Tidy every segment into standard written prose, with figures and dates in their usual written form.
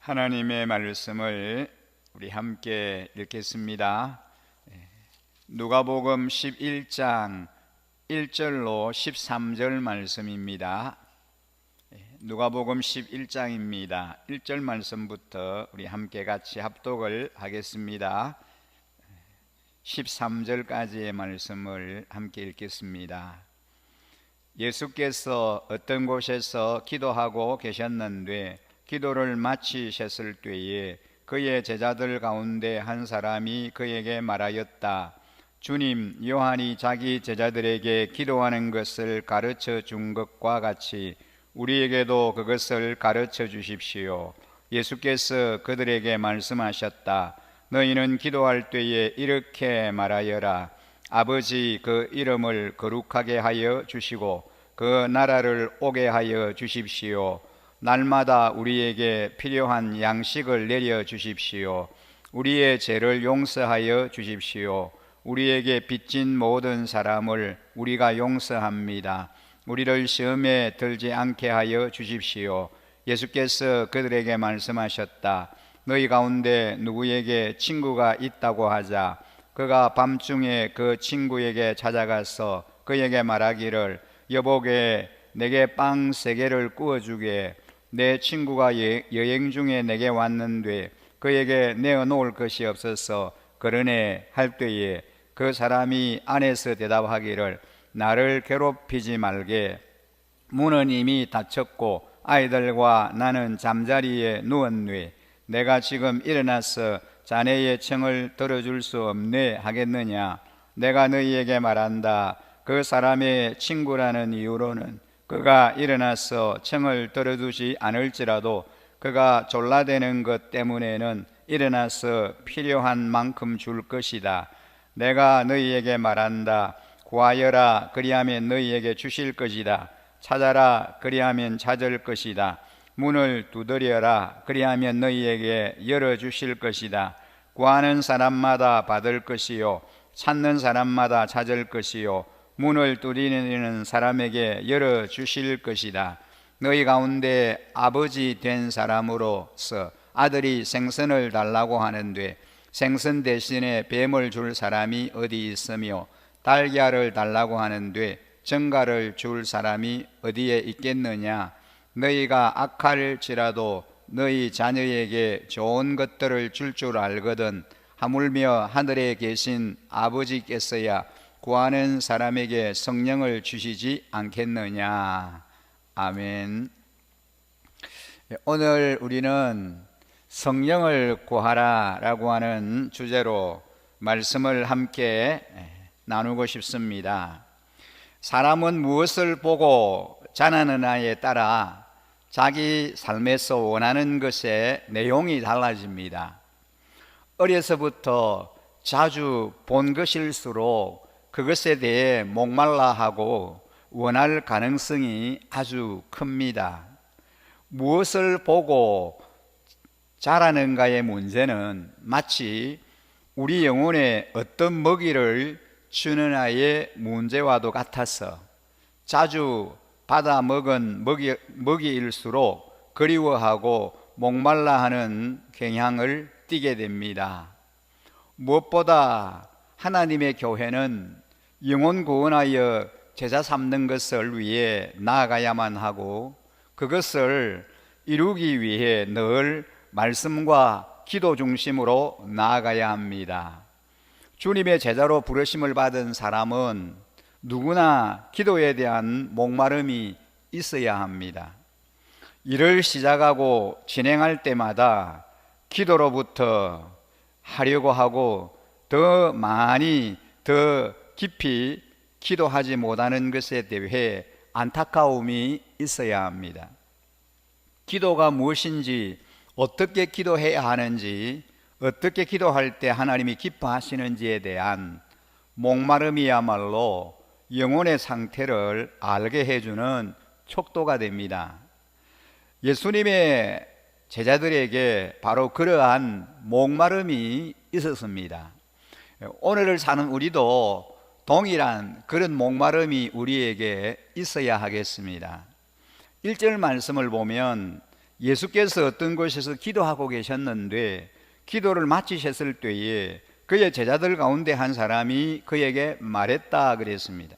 하나님의 말씀을 우리 함께 읽겠습니다. 누가복음 11장 1절로 13절 말씀입니다. 누가복음 11장입니다. 1절 말씀부터 우리 함께 같이 합독을 하겠습니다. 13절까지의 말씀을 함께 읽겠습니다. 예수께서 어떤 곳에서 기도하고 계셨는데 기도를 마치셨을 때에 그의 제자들 가운데 한 사람이 그에게 말하였다. 주님, 요한이 자기 제자들에게 기도하는 것을 가르쳐 준 것과 같이 우리에게도 그것을 가르쳐 주십시오. 예수께서 그들에게 말씀하셨다. 너희는 기도할 때에 이렇게 말하여라. 아버지, 그 이름을 거룩하게 하여 주시고 그 나라를 오게 하여 주십시오. 날마다 우리에게 필요한 양식을 내려 주십시오. 우리의 죄를 용서하여 주십시오. 우리에게 빚진 모든 사람을 우리가 용서합니다. 우리를 시험에 들지 않게 하여 주십시오. 예수께서 그들에게 말씀하셨다. 너희 가운데 누구에게 친구가 있다고 하자. 그가 밤중에 그 친구에게 찾아가서 그에게 말하기를 여보게 내게 빵 3개를 구워주게. 내 친구가 여행 중에 내게 왔는데 그에게 내어놓을 것이 없어서 그러네 할 때에 그 사람이 안에서 대답하기를 나를 괴롭히지 말게. 문은 이미 닫혔고 아이들과 나는 잠자리에 누웠네. 내가 지금 일어나서 자네의 청을 들어줄 수 없네 하겠느냐. 내가 너희에게 말한다. 그 사람의 친구라는 이유로는 그가 일어나서 청을 들어주지 않을지라도 그가 졸라대는 것 때문에는 일어나서 필요한 만큼 줄 것이다. 내가 너희에게 말한다. 구하여라 그리하면 너희에게 주실 것이다. 찾아라 그리하면 찾을 것이다. 문을 두드려라 그리하면 너희에게 열어주실 것이다. 구하는 사람마다 받을 것이요 찾는 사람마다 찾을 것이요 문을 두드리는 사람에게 열어주실 것이다. 너희 가운데 아버지 된 사람으로서 아들이 생선을 달라고 하는데 생선 대신에 뱀을 줄 사람이 어디 있으며 달걀을 달라고 하는데 정갈을 줄 사람이 어디에 있겠느냐. 너희가 악할지라도 너희 자녀에게 좋은 것들을 줄 알거든 하물며 하늘에 계신 아버지께서야 구하는 사람에게 성령을 주시지 않겠느냐. 아멘. 오늘 우리는 성령을 구하라 라고 하는 주제로 말씀을 함께 나누고 싶습니다. 사람은 무엇을 보고 자라느냐에 따라 자기 삶에서 원하는 것의 내용이 달라집니다. 어려서부터 자주 본 것일수록 그것에 대해 목말라 하고 원할 가능성이 아주 큽니다. 무엇을 보고 자라는가의 문제는 마치 우리 영혼에 어떤 먹이를 주느냐의 문제와도 같아서 자주 받아 먹은 먹이일수록 그리워하고 목말라 하는 경향을 띠게 됩니다. 무엇보다 하나님의 교회는 영혼 구원하여 제자 삼는 것을 위해 나아가야만 하고 그것을 이루기 위해 늘 말씀과 기도 중심으로 나아가야 합니다. 주님의 제자로 부르심을 받은 사람은 누구나 기도에 대한 목마름이 있어야 합니다. 일을 시작하고 진행할 때마다 기도로부터 하려고 하고 더 많이 더 깊이 기도하지 못하는 것에 대해 안타까움이 있어야 합니다. 기도가 무엇인지, 어떻게 기도해야 하는지, 어떻게 기도할 때 하나님이 기뻐하시는지에 대한 목마름이야말로 영혼의 상태를 알게 해주는 촉도가 됩니다. 예수님의 제자들에게 바로 그러한 목마름이 있었습니다. 오늘을 사는 우리도 동일한 그런 목마름이 우리에게 있어야 하겠습니다. 1절 말씀을 보면 예수께서 어떤 곳에서 기도하고 계셨는데 기도를 마치셨을 때에 그의 제자들 가운데 한 사람이 그에게 말했다 그랬습니다.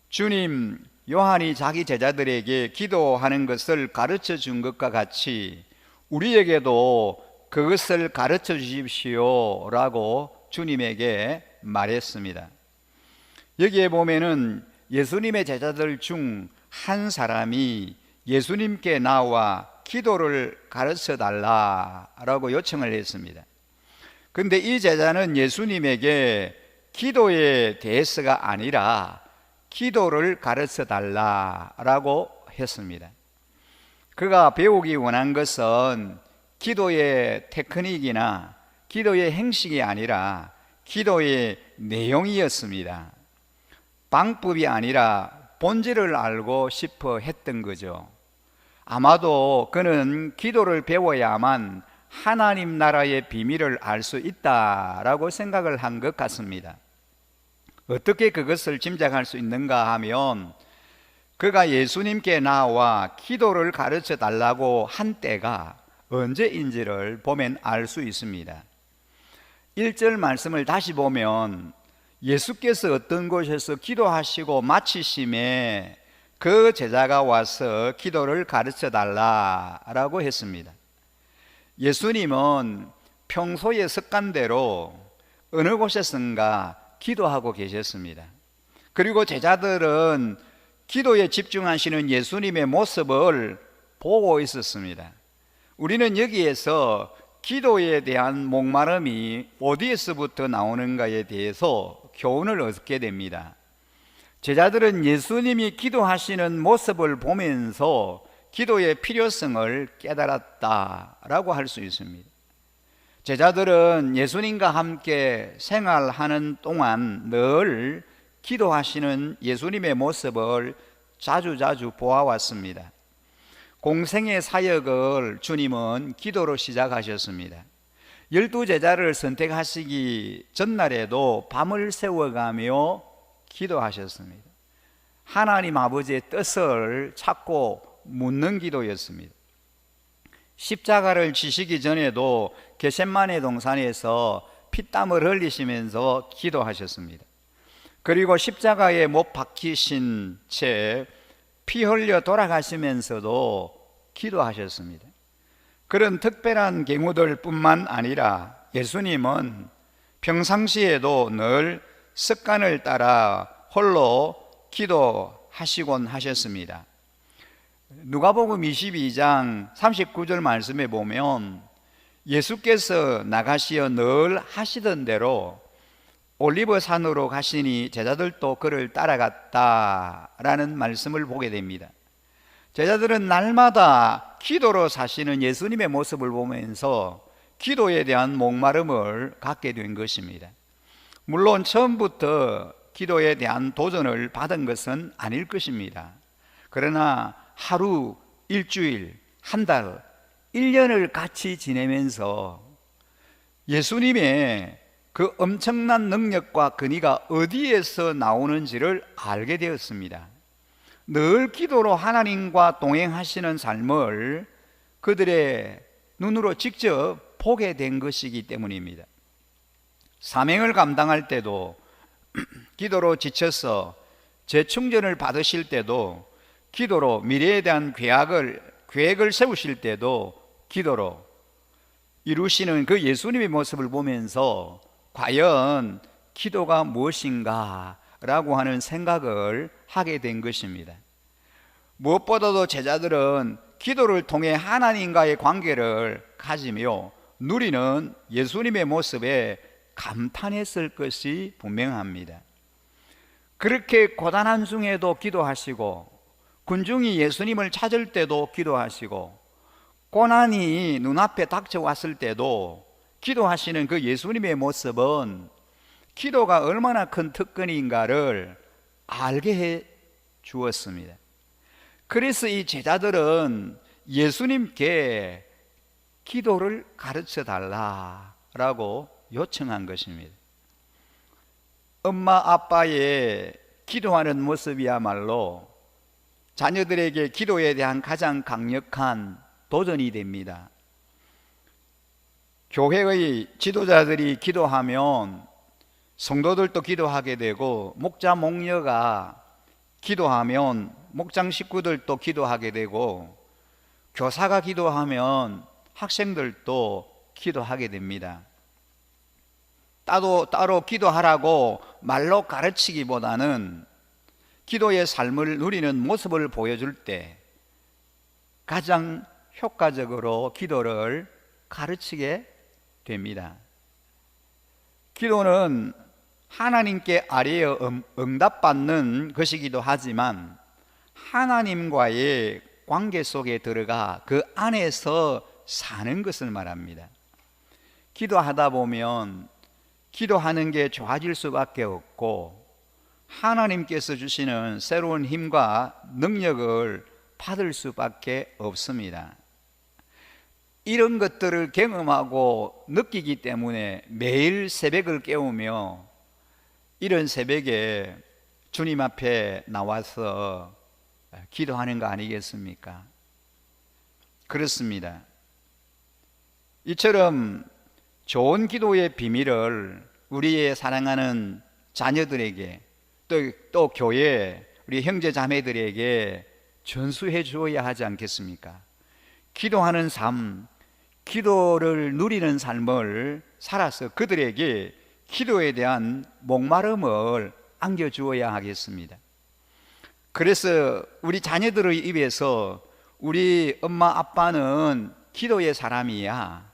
주님, 요한이 자기 제자들에게 기도하는 것을 가르쳐 준 것과 같이 우리에게도 그것을 가르쳐 주십시오 라고 주님에게 말했습니다. 여기에 보면은 예수님의 제자들 중 한 사람이 예수님께 나와 기도를 가르쳐 달라라고 요청을 했습니다. 근데 이 제자는 예수님에게 기도에 대해서가 아니라 기도를 가르쳐 달라라고 했습니다. 그가 배우기 원한 것은 기도의 테크닉이나 기도의 행식이 아니라 기도의 내용이었습니다. 방법이 아니라 본질을 알고 싶어 했던 거죠. 아마도 그는 기도를 배워야만 하나님 나라의 비밀을 알 수 있다라고 생각을 한 것 같습니다. 어떻게 그것을 짐작할 수 있는가 하면 그가 예수님께 나와 기도를 가르쳐 달라고 한 때가 언제인지를 보면 알 수 있습니다. 1절 말씀을 다시 보면 예수께서 어떤 곳에서 기도하시고 마치심에 그 제자가 와서 기도를 가르쳐 달라라고 했습니다. 예수님은 평소의 습관대로 어느 곳에선가 기도하고 계셨습니다. 그리고 제자들은 기도에 집중하시는 예수님의 모습을 보고 있었습니다. 우리는 여기에서 기도에 대한 목마름이 어디에서부터 나오는가에 대해서 교훈을 얻게 됩니다. 제자들은 예수님이 기도하시는 모습을 보면서 기도의 필요성을 깨달았다라고 할 수 있습니다. 제자들은 예수님과 함께 생활하는 동안 늘 기도하시는 예수님의 모습을 자주자주 보아왔습니다. 공생의 사역을 주님은 기도로 시작하셨습니다. 12제자를 선택하시기 전날에도 밤을 새워가며 기도하셨습니다. 하나님 아버지의 뜻을 찾고 묻는 기도였습니다. 십자가를 지시기 전에도 겟세마네 동산에서 피땀을 흘리시면서 기도하셨습니다. 그리고 십자가에 못 박히신 채 피 흘려 돌아가시면서도 기도하셨습니다. 그런 특별한 경우들 뿐만 아니라 예수님은 평상시에도 늘 습관을 따라 홀로 기도하시곤 하셨습니다. 누가복음 22장 39절 말씀에 보면 예수께서 나가시어 늘 하시던 대로 올리브 산으로 가시니 제자들도 그를 따라갔다라는 말씀을 보게 됩니다. 제자들은 날마다 기도로 사시는 예수님의 모습을 보면서 기도에 대한 목마름을 갖게 된 것입니다. 물론 처음부터 기도에 대한 도전을 받은 것은 아닐 것입니다. 그러나 하루, 일주일, 한 달, 1년을 같이 지내면서 예수님의 그 엄청난 능력과 근위가 어디에서 나오는지를 알게 되었습니다. 늘 기도로 하나님과 동행하시는 삶을 그들의 눈으로 직접 보게 된 것이기 때문입니다. 사명을 감당할 때도 기도로 지쳐서 재충전을 받으실 때도 기도로 미래에 대한 계획을 세우실 때도 기도로 이루시는 그 예수님의 모습을 보면서 과연 기도가 무엇인가 라고 하는 생각을 하게 된 것입니다. 무엇보다도 제자들은 기도를 통해 하나님과의 관계를 가지며 누리는 예수님의 모습에 감탄했을 것이 분명합니다. 그렇게 고단한 중에도 기도하시고 군중이 예수님을 찾을 때도 기도하시고 고난이 눈앞에 닥쳐왔을 때도 기도하시는 그 예수님의 모습은 기도가 얼마나 큰 특권인가를 알게 해 주었습니다. 그래서 이 제자들은 예수님께 기도를 가르쳐 달라라고 요청한 것입니다. 엄마 아빠의 기도하는 모습이야말로 자녀들에게 기도에 대한 가장 강력한 도전이 됩니다. 교회의 지도자들이 기도하면 성도들도 기도하게 되고, 목자 목녀가 기도하면 목장 식구들도 기도하게 되고, 교사가 기도하면 학생들도 기도하게 됩니다. 따로 기도하라고 말로 가르치기보다는 기도의 삶을 누리는 모습을 보여줄 때 가장 효과적으로 기도를 가르치게 됩니다. 기도는 하나님께 아뢰어 응답받는 것이기도 하지만 하나님과의 관계 속에 들어가 그 안에서 사는 것을 말합니다. 기도하다 보면 기도하는 게 좋아질 수밖에 없고, 하나님께서 주시는 새로운 힘과 능력을 받을 수밖에 없습니다. 이런 것들을 경험하고 느끼기 때문에 매일 새벽을 깨우며 이런 새벽에 주님 앞에 나와서 기도하는 거 아니겠습니까? 그렇습니다. 이처럼 좋은 기도의 비밀을 우리의 사랑하는 자녀들에게 또 교회 우리 형제 자매들에게 전수해 주어야 하지 않겠습니까? 기도하는 삶, 기도를 누리는 삶을 살아서 그들에게 기도에 대한 목마름을 안겨주어야 하겠습니다. 그래서 우리 자녀들의 입에서 우리 엄마 아빠는 기도의 사람이야,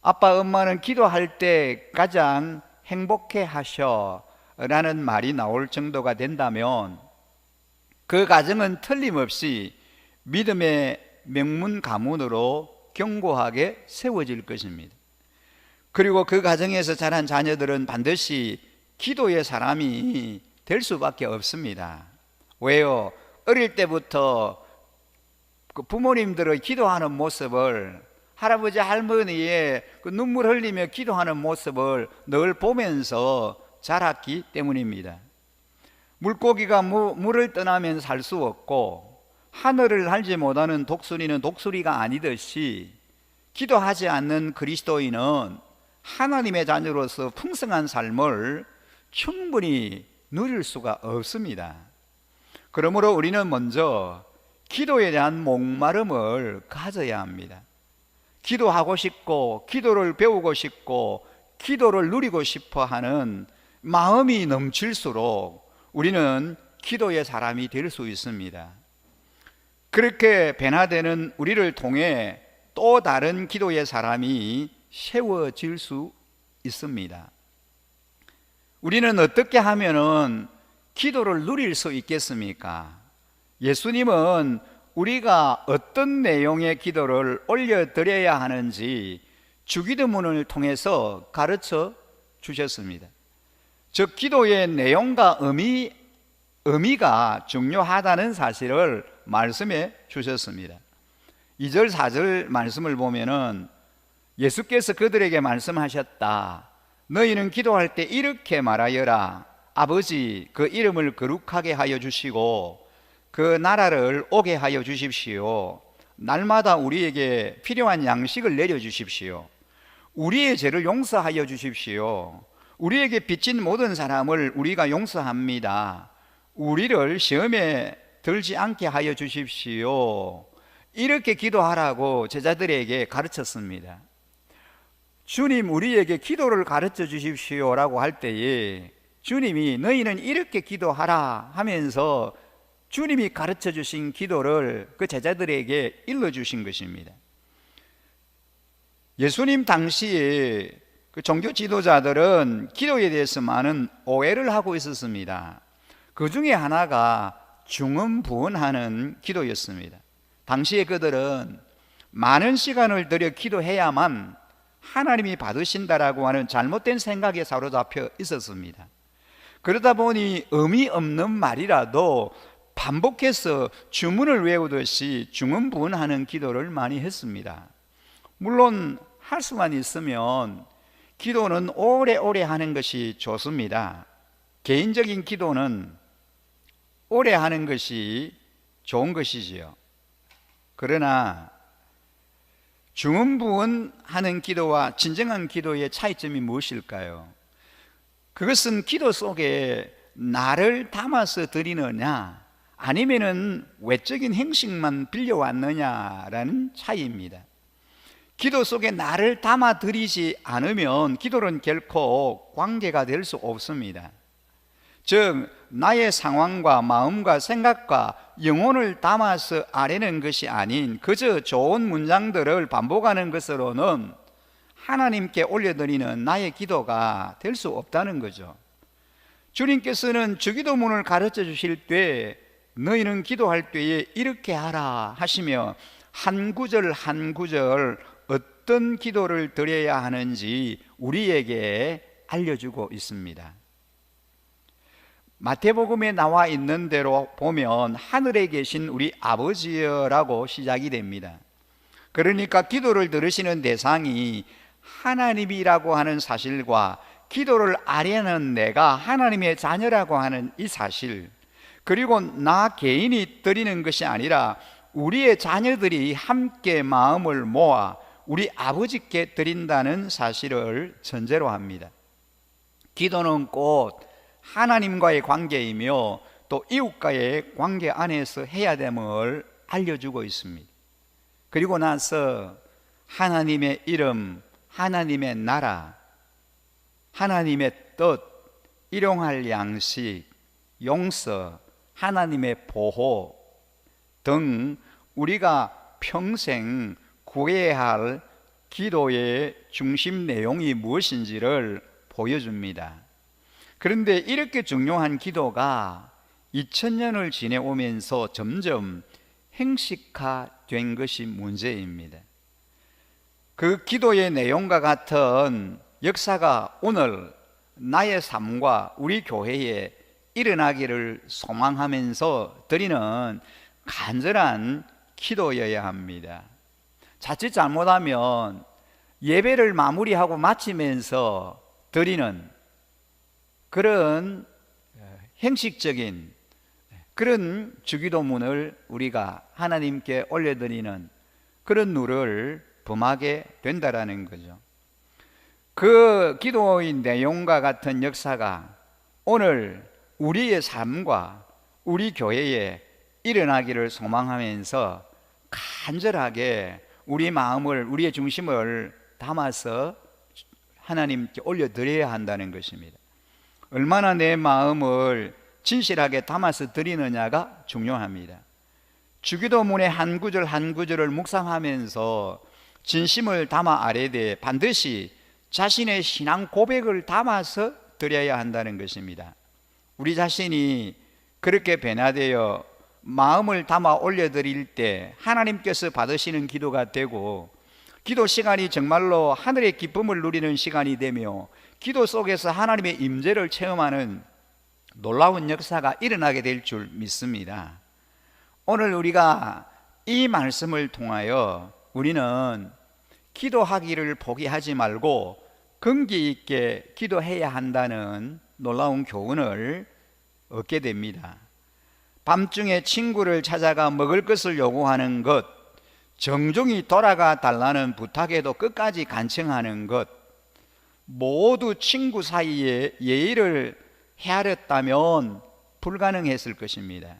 아빠 엄마는 기도할 때 가장 행복해 하셔 라는 말이 나올 정도가 된다면 그 가정은 틀림없이 믿음의 명문 가문으로 견고하게 세워질 것입니다. 그리고 그 가정에서 자란 자녀들은 반드시 기도의 사람이 될 수밖에 없습니다. 왜요? 어릴 때부터 그 부모님들의 기도하는 모습을, 할아버지 할머니의 그 눈물 흘리며 기도하는 모습을 늘 보면서 자랐기 때문입니다. 물고기가 물을 떠나면 살 수 없고, 하늘을 날지 못하는 독수리는 독수리가 아니듯이 기도하지 않는 그리스도인은 하나님의 자녀로서 풍성한 삶을 충분히 누릴 수가 없습니다. 그러므로 우리는 먼저 기도에 대한 목마름을 가져야 합니다. 기도하고 싶고, 기도를 배우고 싶고, 기도를 누리고 싶어 하는 마음이 넘칠수록 우리는 기도의 사람이 될 수 있습니다. 그렇게 변화되는 우리를 통해 또 다른 기도의 사람이 세워질 수 있습니다. 우리는 어떻게 하면은 기도를 누릴 수 있겠습니까? 예수님은 우리가 어떤 내용의 기도를 올려드려야 하는지 주기도문을 통해서 가르쳐 주셨습니다. 즉 기도의 내용과 의미가 중요하다는 사실을 말씀해 주셨습니다. 2절 4절 말씀을 보면은 예수께서 그들에게 말씀하셨다. 너희는 기도할 때 이렇게 말하여라. 아버지, 그 이름을 거룩하게 하여 주시고 그 나라를 오게 하여 주십시오. 날마다 우리에게 필요한 양식을 내려주십시오. 우리의 죄를 용서하여 주십시오. 우리에게 빚진 모든 사람을 우리가 용서합니다. 우리를 시험에 들지 않게 하여 주십시오. 이렇게 기도하라고 제자들에게 가르쳤습니다. 주님, 우리에게 기도를 가르쳐 주십시오라고 할 때에 주님이 너희는 이렇게 기도하라 하면서 주님이 가르쳐 주신 기도를 그 제자들에게 일러주신 것입니다. 예수님 당시에 그 종교 지도자들은 기도에 대해서 많은 오해를 하고 있었습니다. 그 중에 하나가 중언부언하는 기도였습니다. 당시에 그들은 많은 시간을 들여 기도해야만 하나님이 받으신다라고 하는 잘못된 생각에 사로잡혀 있었습니다. 그러다 보니 의미 없는 말이라도 반복해서 주문을 외우듯이 중언부언하는 기도를 많이 했습니다. 물론 할 수만 있으면 기도는 오래오래 하는 것이 좋습니다. 개인적인 기도는 오래 하는 것이 좋은 것이지요. 그러나 중언부언하는 기도와 진정한 기도의 차이점이 무엇일까요? 그것은 기도 속에 나를 담아서 드리느냐 아니면은 외적인 행식만 빌려왔느냐라는 차이입니다. 기도 속에 나를 담아 드리지 않으면 기도는 결코 관계가 될 수 없습니다. 즉 나의 상황과 마음과 생각과 영혼을 담아서 아뢰는 것이 아닌 그저 좋은 문장들을 반복하는 것으로는 하나님께 올려드리는 나의 기도가 될 수 없다는 거죠. 주님께서는 주기도문을 가르쳐 주실 때 너희는 기도할 때에 이렇게 하라 하시며 한 구절 한 구절 어떤 기도를 드려야 하는지 우리에게 알려주고 있습니다. 마태복음에 나와 있는 대로 보면 하늘에 계신 우리 아버지여라고 시작이 됩니다. 그러니까 기도를 들으시는 대상이 하나님이라고 하는 사실과 기도를 아뢰는 내가 하나님의 자녀라고 하는 이 사실, 그리고 나 개인이 드리는 것이 아니라 우리의 자녀들이 함께 마음을 모아 우리 아버지께 드린다는 사실을 전제로 합니다. 기도는 곧 하나님과의 관계이며 또 이웃과의 관계 안에서 해야 됨을 알려주고 있습니다. 그리고 나서 하나님의 이름, 하나님의 나라, 하나님의 뜻, 일용할 양식, 용서, 하나님의 보호 등 우리가 평생 구해야 할 기도의 중심 내용이 무엇인지를 보여줍니다. 그런데 이렇게 중요한 기도가 2000년을 지내오면서 점점 행식화된 것이 문제입니다. 그 기도의 내용과 같은 역사가 오늘 나의 삶과 우리 교회에 일어나기를 소망하면서 드리는 간절한 기도여야 합니다. 자칫 잘못하면 예배를 마무리하고 마치면서 드리는 그런 형식적인 그런 주기도문을 우리가 하나님께 올려드리는 그런 누를 범하게 된다라는 거죠. 그 기도의 내용과 같은 역사가 오늘 우리의 삶과 우리 교회에 일어나기를 소망하면서 간절하게 우리 마음을, 우리의 중심을 담아서 하나님께 올려드려야 한다는 것입니다. 얼마나 내 마음을 진실하게 담아서 드리느냐가 중요합니다. 주기도문의 한 구절 한 구절을 묵상하면서 진심을 담아 아뢰되 반드시 자신의 신앙 고백을 담아서 드려야 한다는 것입니다. 우리 자신이 그렇게 변화되어 마음을 담아 올려드릴 때 하나님께서 받으시는 기도가 되고, 기도 시간이 정말로 하늘의 기쁨을 누리는 시간이 되며 기도 속에서 하나님의 임재를 체험하는 놀라운 역사가 일어나게 될 줄 믿습니다. 오늘 우리가 이 말씀을 통하여 우리는 기도하기를 포기하지 말고 긍기 있게 기도해야 한다는 놀라운 교훈을 얻게 됩니다. 밤중에 친구를 찾아가 먹을 것을 요구하는 것, 정중히 돌아가 달라는 부탁에도 끝까지 간청하는 것, 모두 친구 사이에 예의를 헤아렸다면 불가능했을 것입니다.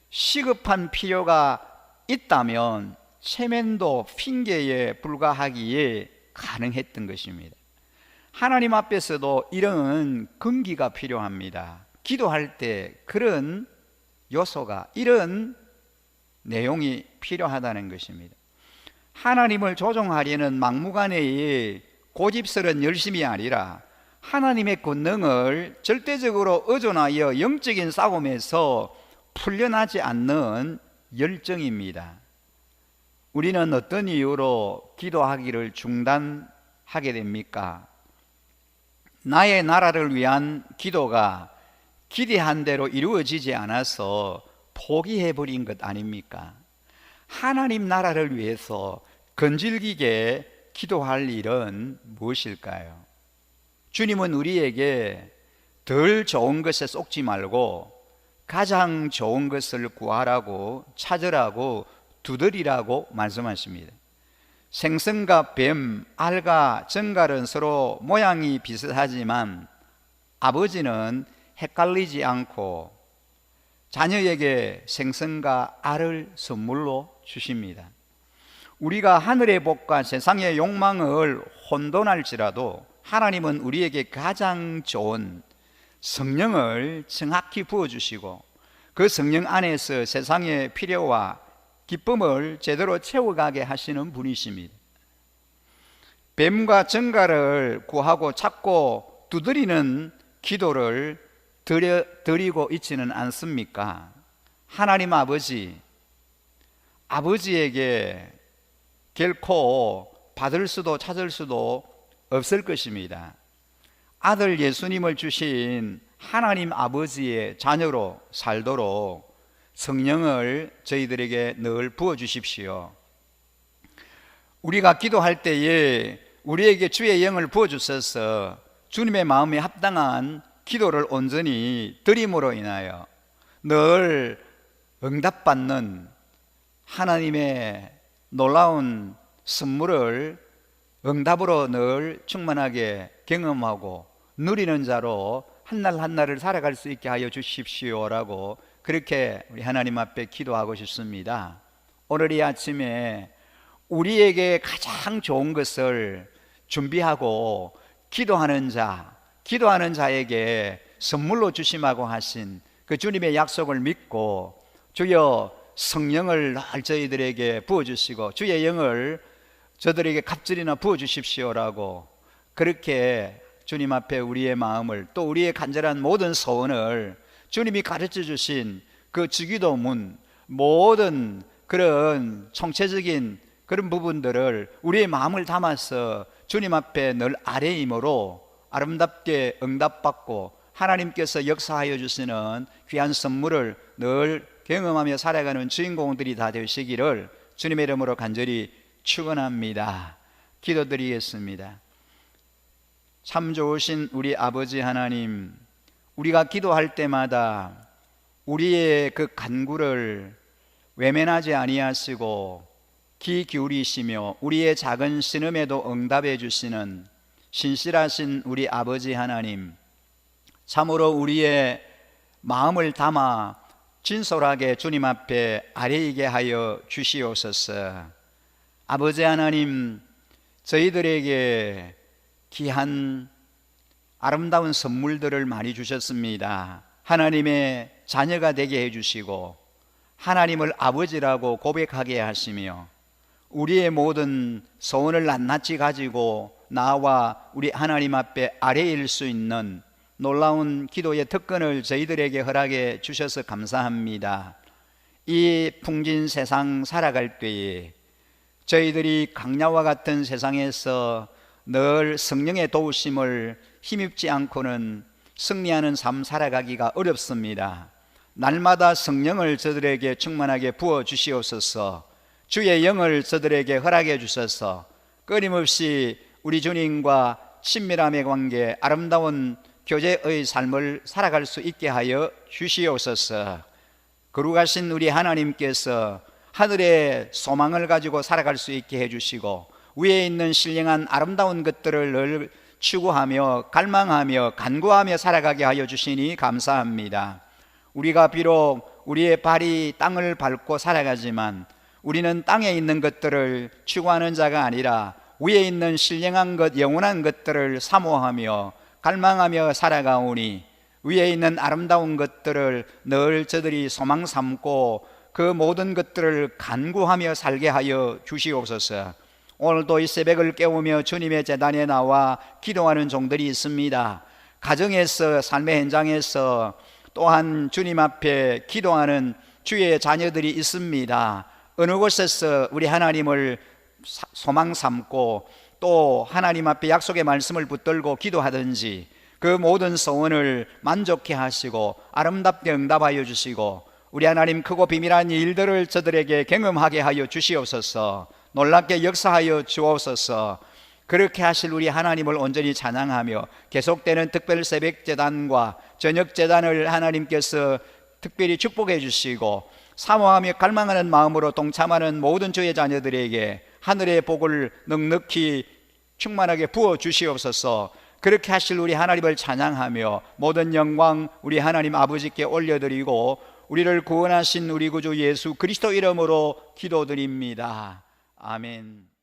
시급한 필요가 있다면 체면도 핑계에 불과하기에 가능했던 것입니다. 하나님 앞에서도 이런 긍기가 필요합니다. 기도할 때 그런 요소가, 이런 내용이 필요하다는 것입니다. 하나님을 조종하려는 막무가내의 고집스러운 열심이 아니라 하나님의 권능을 절대적으로 의존하여 영적인 싸움에서 풀려나지 않는 열정입니다. 우리는 어떤 이유로 기도하기를 중단하게 됩니까? 나의 나라를 위한 기도가 기대한 대로 이루어지지 않아서 포기해버린 것 아닙니까? 하나님 나라를 위해서 건질기게 기도할 일은 무엇일까요? 주님은 우리에게 덜 좋은 것에 쏙지 말고 가장 좋은 것을 구하라고, 찾으라고, 두드리라고 말씀하십니다. 생선과 뱀, 알과 정갈은 서로 모양이 비슷하지만 아버지는 헷갈리지 않고 자녀에게 생선과 알을 선물로 주십니다. 우리가 하늘의 복과 세상의 욕망을 혼돈할지라도 하나님은 우리에게 가장 좋은 성령을 정확히 부어주시고 그 성령 안에서 세상의 필요와 기쁨을 제대로 채워가게 하시는 분이십니다. 뱀과 정갈을 구하고 찾고 두드리는 기도를 드리고 있지는 않습니까? 하나님 아버지에게 결코 받을 수도 찾을 수도 없을 것입니다. 아들 예수님을 주신 하나님 아버지의 자녀로 살도록 성령을 저희들에게 늘 부어주십시오. 우리가 기도할 때에 우리에게 주의 영을 부어주셔서 주님의 마음에 합당한 기도를 온전히 드림으로 인하여 늘 응답받는 하나님의 놀라운 선물을 응답으로 늘 충만하게 경험하고 누리는 자로 한날 한날을 살아갈 수 있게 하여 주십시오라고 그렇게 우리 하나님 앞에 기도하고 싶습니다. 오늘 이 아침에 우리에게 가장 좋은 것을 준비하고 기도하는 자에게 선물로 주심하고 하신 그 주님의 약속을 믿고 주여 성령을 늘 저희들에게 부어주시고 주의 영을 저들에게 갑절이나 부어주십시오라고 그렇게 주님 앞에 우리의 마음을 또 우리의 간절한 모든 소원을 주님이 가르쳐 주신 그 주기도문 모든 그런 총체적인 그런 부분들을 우리의 마음을 담아서 주님 앞에 늘 아뢰임으로 아름답게 응답받고 하나님께서 역사하여 주시는 귀한 선물을 늘 경험하며 살아가는 주인공들이 다 되시기를 주님의 이름으로 간절히 축원합니다. 기도드리겠습니다. 참 좋으신 우리 아버지 하나님, 우리가 기도할 때마다 우리의 그 간구를 외면하지 아니하시고 귀 기울이시며 우리의 작은 신음에도 응답해 주시는 신실하신 우리 아버지 하나님, 참으로 우리의 마음을 담아 진솔하게 주님 앞에 아뢰이게 하여 주시옵소서. 아버지 하나님, 저희들에게 귀한 아름다운 선물들을 많이 주셨습니다. 하나님의 자녀가 되게 해주시고 하나님을 아버지라고 고백하게 하시며 우리의 모든 소원을 낱낱이 가지고 나와 우리 하나님 앞에 아뢰일 수 있는 놀라운 기도의 특권을 저희들에게 허락해 주셔서 감사합니다. 이 풍진 세상 살아갈 때에 저희들이 강야와 같은 세상에서 늘 성령의 도우심을 힘입지 않고는 승리하는 삶 살아가기가 어렵습니다. 날마다 성령을 저들에게 충만하게 부어 주시옵소서. 주의 영을 저들에게 허락해 주셔서 끊임없이 우리 주님과 친밀함의 관계, 아름다운 교제의 삶을 살아갈 수 있게 하여 주시옵소서. 거룩하신 우리 하나님께서 하늘의 소망을 가지고 살아갈 수 있게 해주시고 위에 있는 신령한 아름다운 것들을 늘 추구하며 갈망하며 간구하며 살아가게 하여 주시니 감사합니다. 우리가 비록 우리의 발이 땅을 밟고 살아가지만 우리는 땅에 있는 것들을 추구하는 자가 아니라 위에 있는 신령한 것, 영원한 것들을 사모하며 갈망하며 살아가오니 위에 있는 아름다운 것들을 늘 저들이 소망 삼고 그 모든 것들을 간구하며 살게 하여 주시옵소서. 오늘도 이 새벽을 깨우며 주님의 제단에 나와 기도하는 종들이 있습니다. 가정에서, 삶의 현장에서 또한 주님 앞에 기도하는 주의 자녀들이 있습니다. 어느 곳에서 우리 하나님을 소망 삼고 또 하나님 앞에 약속의 말씀을 붙들고 기도하든지 그 모든 소원을 만족해 하시고 아름답게 응답하여 주시고 우리 하나님 크고 비밀한 일들을 저들에게 경험하게 하여 주시옵소서. 놀랍게 역사하여 주옵소서. 그렇게 하실 우리 하나님을 온전히 찬양하며 계속되는 특별 새벽 제단과 저녁 제단을 하나님께서 특별히 축복해 주시고 사모하며 갈망하는 마음으로 동참하는 모든 주의 자녀들에게 하늘의 복을 넉넉히 충만하게 부어 주시옵소서. 그렇게 하실 우리 하나님을 찬양하며 모든 영광 우리 하나님 아버지께 올려드리고 우리를 구원하신 우리 구주 예수 그리스도 이름으로 기도드립니다. 아멘.